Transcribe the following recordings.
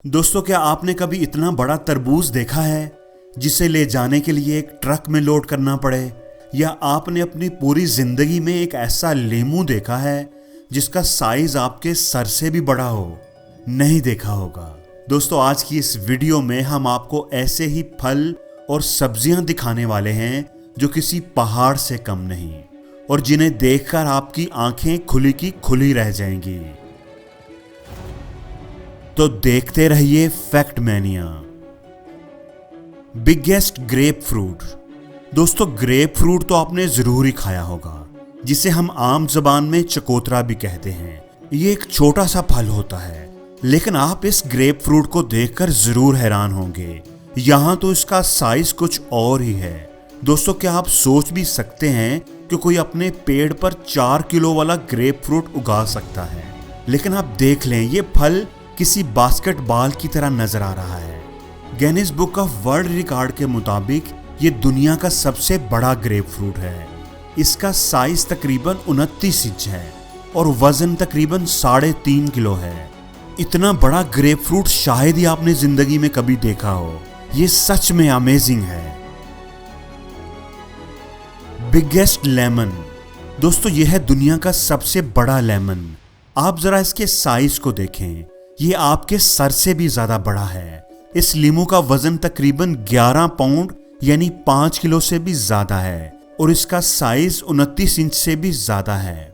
दोस्तों, क्या आपने कभी इतना बड़ा तरबूज देखा है जिसे ले जाने के लिए एक ट्रक में लोड करना पड़े? या आपने अपनी पूरी जिंदगी में एक ऐसा लीमू देखा है जिसका साइज आपके सर से भी बड़ा हो? नहीं देखा होगा। दोस्तों, आज की इस वीडियो में हम आपको ऐसे ही फल और सब्जियां दिखाने वाले हैं जो किसी पहाड़ से कम नहीं और जिन्हें देखकर आपकी आंखें खुली की खुली रह जाएंगी। तो देखते रहिए fact mania. Biggest grep fruit. दोस्तों, ग्रेप फ्रूट तो आपने जरूर ही खाया होगा, जिसे हम आम जबान में चकोतरा भी कहते हैं। ये एक छोटा सा फल होता है, लेकिन आप इस ग्रेप फ्रूट को देखकर जरूर हैरान होंगे। यहाँ तो इसका साइज कुछ और ही है। दोस्तों, क्या आप सोच भी सकते हैं कि कोई अपने पेड़ पर 4 किलो वाला ग्रेप फ्रूट उगा सकता है? लेकिन आप देख लें, ये फल किसी बास्केटबॉल की तरह नजर आ रहा है। Guinness book of world record के मुताबिक ये दुनिया का सबसे बड़ा ग्रेप फ्रूट है। इसका साइज तकरीबन 29 इंच है और वजन तकरीबन 3.5 किलो है। इतना बड़ा ग्रेप फ्रूट शायद ही आपने जिंदगी में कभी देखा हो। ये सच में अमेजिंग है। Biggest lemon. दोस्तों, यह है दुनिया का सबसे बड़ा लेमन। आप जरा इसके साइज को देखें, ये आपके सर से भी ज्यादा बड़ा है। इस लीमू का वजन तकरीबन 11 पाउंड यानी 5 किलो से भी ज्यादा है और इसका साइज 29 इंच से भी ज्यादा है।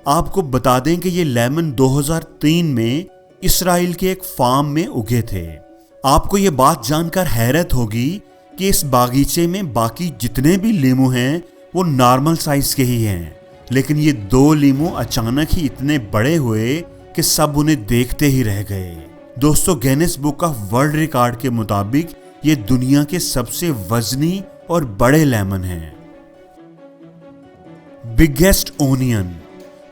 आपको बता दें कि ये लेमन 2003 में इसराइल के एक फार्म में उगे थे। आपको ये बात जानकर हैरत होगी कि इस बागीचे में बाकी जितने भी लीमू हैं वो नॉर्मल साइज के ही हैं, लेकिन ये 2 लीमू अचानक ही इतने बड़े हुए कि सब उन्हें देखते ही रह गए। दोस्तों, Guinness book of world record के मुताबिक ये दुनिया के सबसे वजनी और बड़े लेमन हैं। Biggest onion.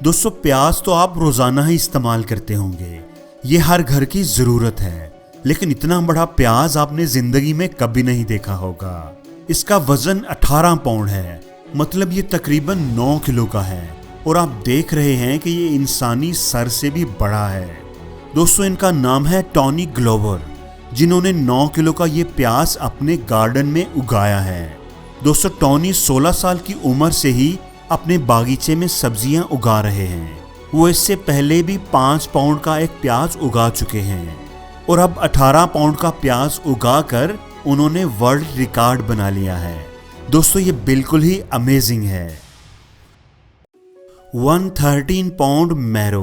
दोस्तों, प्याज तो आप रोजाना ही इस्तेमाल करते होंगे, ये हर घर की जरूरत है, लेकिन इतना बड़ा प्याज आपने जिंदगी में कभी नहीं देखा होगा। इसका वजन 18 पाउंड है, मतलब ये तकरीबन 9 किलो का है और आप देख रहे हैं कि ये इंसानी सर से भी बड़ा है। दोस्तों, इनका नाम है टॉनी ग्लोवर, जिन्होंने 9 किलो का ये प्याज अपने गार्डन में उगाया है। दोस्तों, टॉनी 16 साल की उम्र से ही अपने बागीचे में सब्जियां उगा रहे हैं। वो इससे पहले भी 5 पाउंड का एक प्याज उगा चुके हैं और अब 18 पाउंड का प्याज उगाकर उन्होंने वर्ल्ड रिकॉर्ड बना लिया है। दोस्तों, ये बिल्कुल ही अमेजिंग है। 113 पाउंड मैरो।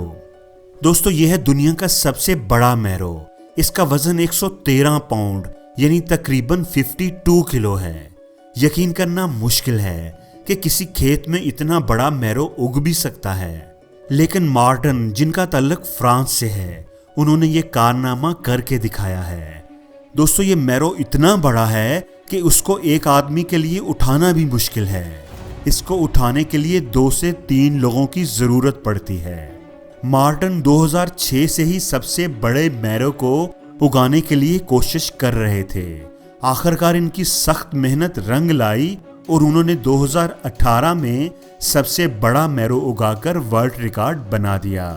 दोस्तों, यह है दुनिया का सबसे बड़ा मैरो। इसका वजन 113 पाउंड यानी तकरीबन 52 किलो है। यकीन करना मुश्किल है कि किसी खेत में इतना बड़ा मैरो उग भी सकता है, लेकिन मार्टिन, जिनका ताल्लुक फ्रांस से है, उन्होंने ये कारनामा करके दिखाया है। दोस्तों, ये मैरो इतना बड़ा है कि उसको एक आदमी के लिए उठाना भी मुश्किल है। इसको उठाने के लिए 2 से 3 लोगों की जरूरत पड़ती है। मार्टिन 2006 से ही सबसे बड़े मैरो को उगाने के लिए कोशिश कर रहे थे। आखिरकार इनकी सख्त मेहनत रंग लाई और उन्होंने 2018 में सबसे बड़ा मैरो उगाकर वर्ल्ड रिकॉर्ड बना दिया।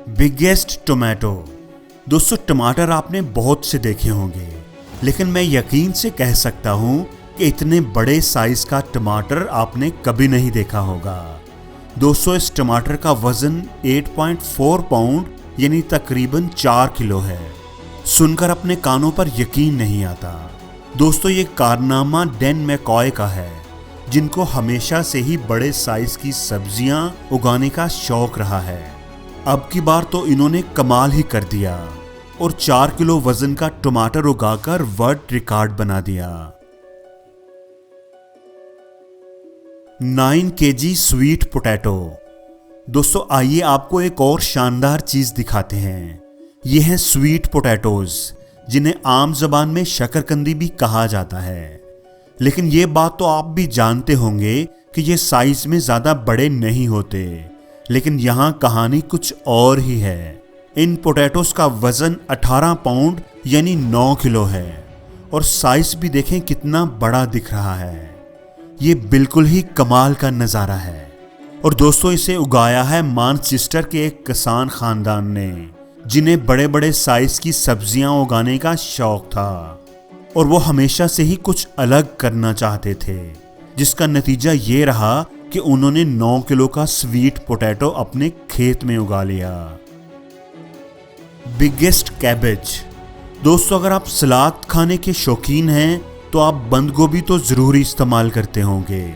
Biggest tomato. दोस्तों, टमाटर आपने बहुत से देखे होंगे, लेकिन मैं यकीन से कह सकता हूं कि इतने बड़े साइज का टमाटर आपने कभी नहीं देखा होगा। दोस्तों, इस टमाटर का वजन 8.4 पाउंड यानी तकरीबन 4 किलो है। सुनकर अपने कानों पर यकीन नहीं आता। दोस्तों, ये कारनामा डैन मैकॉय का है, जिनको हमेशा से ही बड़े साइज की सब्जियां उगाने का शौक रहा है। अब की बार तो इन्होंने कमाल ही कर दिया और 4 किलो वजन का टमाटर उगाकर वर्ल्ड रिकॉर्ड बना दिया। 9 kg स्वीट पोटैटो। दोस्तों, आइए आपको एक और शानदार चीज दिखाते हैं। ये हैं स्वीट पोटैटोज, जिन्हें आम जबान में शकरकंदी भी कहा जाता है। लेकिन ये बात तो आप भी जानते होंगे कि ये साइज में ज्यादा बड़े नहीं होते, लेकिन यहाँ कहानी कुछ और ही है। इन पोटैटोज का वजन 18 पाउंड यानी 9 किलो है और साइज भी देखें कितना बड़ा दिख रहा है। ये बिल्कुल ही कमाल का नज़ारा है। और दोस्तों, इसे उगाया है मानचेस्टर के एक किसान खानदान ने। जिन्हें बड़े बड़े साइज की सब्जियां उगाने का शौक था और वो हमेशा से ही कुछ अलग करना चाहते थे, जिसका नतीजा ये रहा कि उन्होंने 9 किलो का स्वीट पोटैटो अपने खेत में उगा लिया। Biggest cabbage. दोस्तों, अगर आप सलाद खाने के शौकीन हैं तो आप बंद गोभी तो जरूर इस्तेमाल करते होंगे,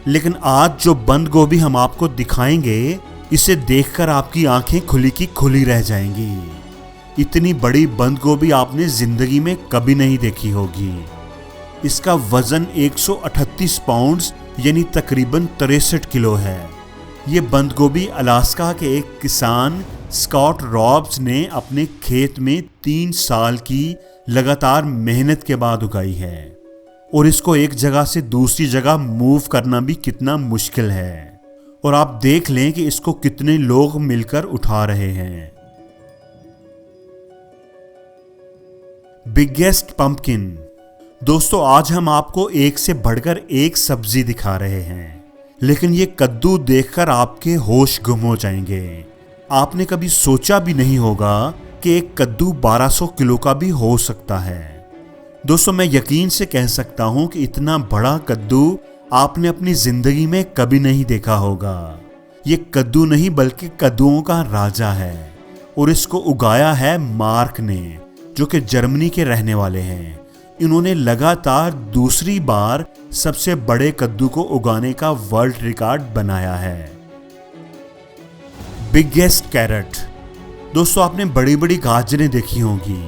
लेकिन आज जो बंद गोभी हम आपको दिखाएंगे, इसे देखकर आपकी आंखें खुली की खुली रह जाएंगी। इतनी बड़ी बंद गोभी आपने जिंदगी में कभी नहीं देखी होगी। इसका वजन 138 पाउंड्स यानी तकरीबन 63 किलो है। ये बंद गोभी अलास्का के एक किसान स्कॉट रॉब्स ने अपने खेत में 3 साल की लगातार मेहनत के बाद उगाई है, और इसको एक जगह से दूसरी जगह मूव करना भी कितना मुश्किल है। और आप देख लें कि इसको कितने लोग मिलकर उठा रहे हैं। Biggest pumpkin. दोस्तों, आज हम आपको एक से बढ़कर एक सब्जी दिखा रहे हैं, लेकिन ये कद्दू देखकर आपके होश गुम हो जाएंगे। आपने कभी सोचा भी नहीं होगा कि एक कद्दू 1200 किलो का भी हो सकता है। दोस्तों, मैं यकीन से कह सकता हूं कि इतना बड़ा कद्दू आपने अपनी जिंदगी में कभी नहीं देखा होगा। ये कद्दू नहीं बल्कि कद्दुओं का राजा है, और इसको उगाया है मार्क ने, जो कि जर्मनी के रहने वाले हैं। इन्होंने लगातार दूसरी बार सबसे बड़े कद्दू को उगाने का वर्ल्ड रिकॉर्ड बनाया है। Biggest carrot. दोस्तों, आपने बड़ी बड़ी गाजरें देखी होंगी,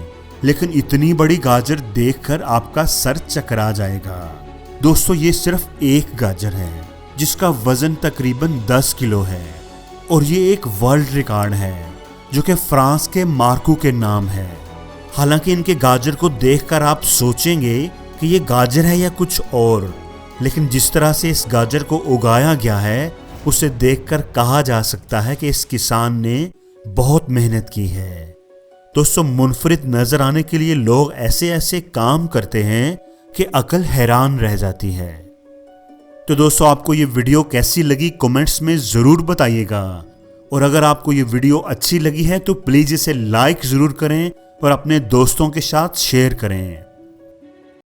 लेकिन इतनी बड़ी गाजर देखकर आपका सर चकरा जाएगा। दोस्तों, ये सिर्फ एक गाजर है जिसका वजन तकरीबन 10 किलो है, और ये एक वर्ल्ड रिकॉर्ड है जो कि फ्रांस के मार्कू के नाम है। हालांकि इनके गाजर को देखकर आप सोचेंगे कि ये गाजर है या कुछ और, लेकिन जिस तरह से इस गाजर को उगाया गया है उसे देखकर कहा जा सकता है कि इस किसान ने बहुत मेहनत की है। दोस्तों, मुनफरिद नजर आने के लिए लोग ऐसे ऐसे काम करते हैं कि अकल हैरान रह जाती है। तो दोस्तों, आपको ये वीडियो कैसी लगी कमेंट्स में जरूर बताइएगा, और अगर आपको ये वीडियो अच्छी लगी है तो प्लीज इसे लाइक जरूर करें और अपने दोस्तों के साथ शेयर करें।